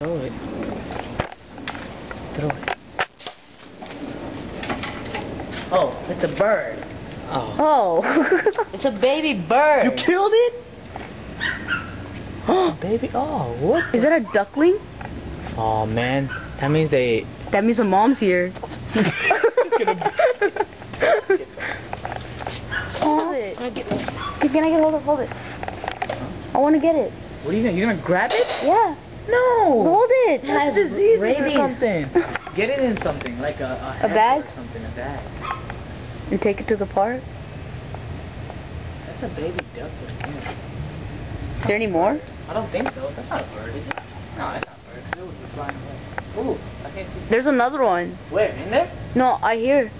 Throw it. Throw it. Oh, it's a bird. Oh. It's a baby bird. You killed it? Baby, oh, what? Is that a duckling? Oh, man. That means they... That means the mom's here. Hold it. Can I get it? Can I get hold it? I want to get it. What are you gonna... You're gonna grab it? Yeah. No! Hold it. It has diseases or rabies. something. Get it in something, like a bag? or something, a bag. And take it to the park. That's a baby duckling. Yeah. Is there any more? I don't think so. That's not a bird, is it? No, it's not a bird. It would be flying away. Ooh, I can't see. There's another one. Where? In there? No, I hear.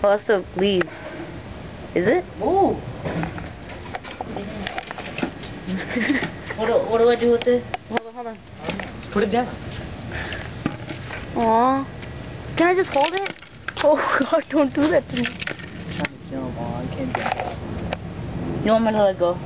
Oh, that's the leaves. Is it? Ooh. What do I do with it? Hold on. Put it down. Aw. Can I just hold it? Oh God, don't do that to me. I'm trying to jump on. I can't jump. You want me to let go?